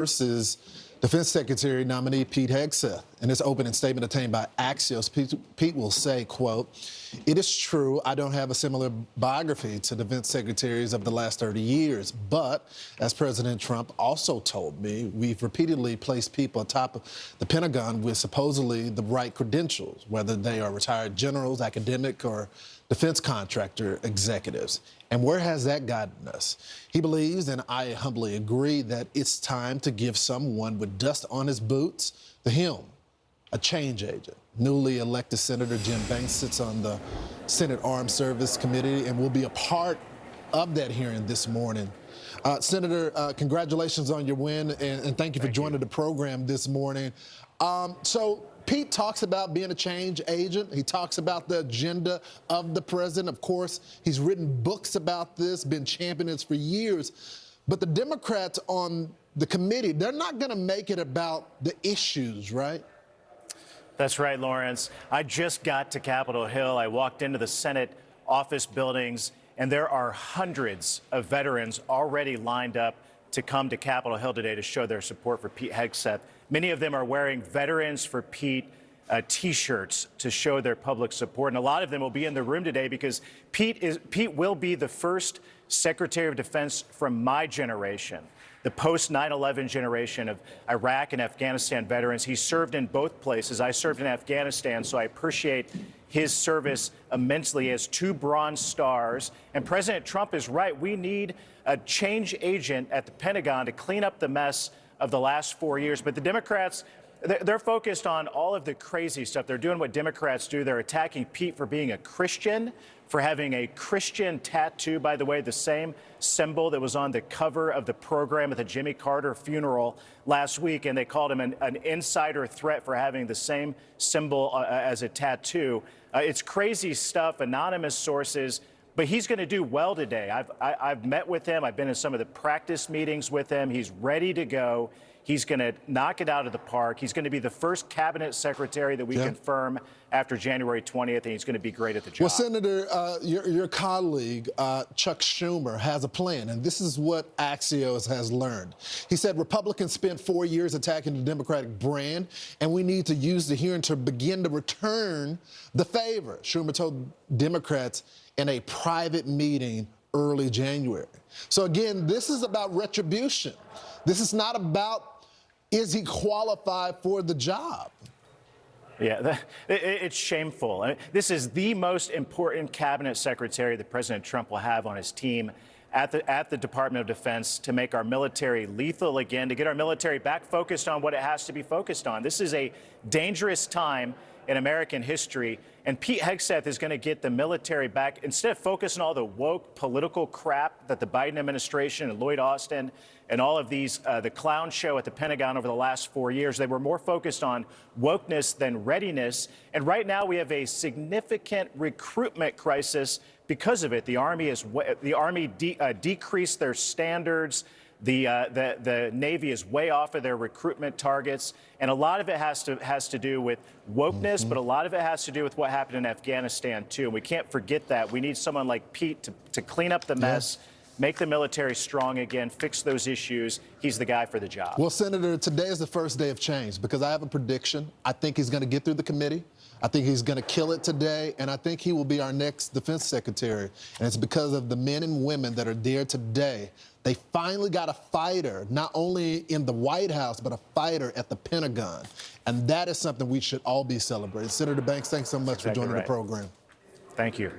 First is Defense Secretary nominee Pete Hegseth. In his opening statement obtained by Axios, Pete will say, quote, "It is true I don't have a similar biography to defense secretaries of the last 30 years, but as President Trump also told me, we've repeatedly placed people atop of the Pentagon with supposedly the right credentials, whether they are retired generals, academic, or defense contractor executives. And where has that gotten us?" He believes, and I humbly agree, that it's time to give someone with dust on his boots the helm, a change agent. Newly elected Senator Jim Banks sits on the Senate Armed Service Committee and will be a part of that hearing this morning. Senator, congratulations on your win, and thank you for joining the program this morning. So Pete talks about being a change agent. He talks about the agenda of the president. Of course, he's written books about this, been championing this for years. But the Democrats on the committee, they're not going to make it about the issues, right? That's right, Lawrence. I just got to Capitol Hill. I walked into the Senate office buildings, and there are hundreds of veterans already lined up to come to Capitol Hill today to show their support for Pete Hegseth. Many of them are wearing Veterans for Pete T-shirts to show their public support. And a lot of them will be in the room today because Pete will be the first Secretary of Defense from my generation, the post-9/11 generation of Iraq and Afghanistan veterans. He served in both places. I served in Afghanistan, so I appreciate his service immensely as 2 Bronze Stars. And President Trump is right. We need a change agent at the Pentagon to clean up the mess of the last 4 years. But the Democrats, they're focused on all of the crazy stuff. They're doing what Democrats do. They're attacking Pete for being a Christian, for having a Christian tattoo, by the way, the same symbol that was on the cover of the program at the Jimmy Carter funeral last week. And they called him an insider threat for having the same symbol as a tattoo. It's crazy stuff, anonymous sources. But he's going to do well today. I've met with him. I've been in some of the practice meetings with him. He's ready to go. He's going to knock it out of the park. He's going to be the first cabinet secretary that we confirm after January 20th, and he's going to be great at the job. Well, Senator, your colleague, Chuck Schumer, has a plan, and this is what Axios has learned. He said Republicans spent 4 years attacking the Democratic brand, and we need to use the hearing to begin to return the favor. Schumer told Democrats in a private meeting early January. So again, this is about retribution. This is not about, is he qualified for the job? Yeah, it's shameful. I mean, this is the most important cabinet secretary that President Trump will have on his team at the Department of Defense to make our military lethal again, to get our military back focused on what it has to be focused on. This is a dangerous time in American history, and Pete Hegseth is going to get the military back. Instead of focusing on all the woke political crap that the Biden administration and Lloyd Austin and all of these, the clown show at the Pentagon over the last 4 years, they were more focused on wokeness than readiness. And right now we have a significant recruitment crisis because of it. The Army decreased their standards. The Navy is way off of their recruitment targets, and a lot of it has to do with wokeness, but a lot of it has to do with what happened in Afghanistan too. And we can't forget that. We need someone like Pete to clean up the mess, make the military strong again, fix those issues. He's the guy for the job. Well, Senator, today is the first day of change because I have a prediction. I think he's going to get through the committee. I think he's going to kill it today, and I think he will be our next defense secretary. And it's because of the men and women that are there today. They finally got a fighter, not only in the White House, but a fighter at the Pentagon. And that is something we should all be celebrating. Senator Banks, thanks so much for joining the program. Thank you.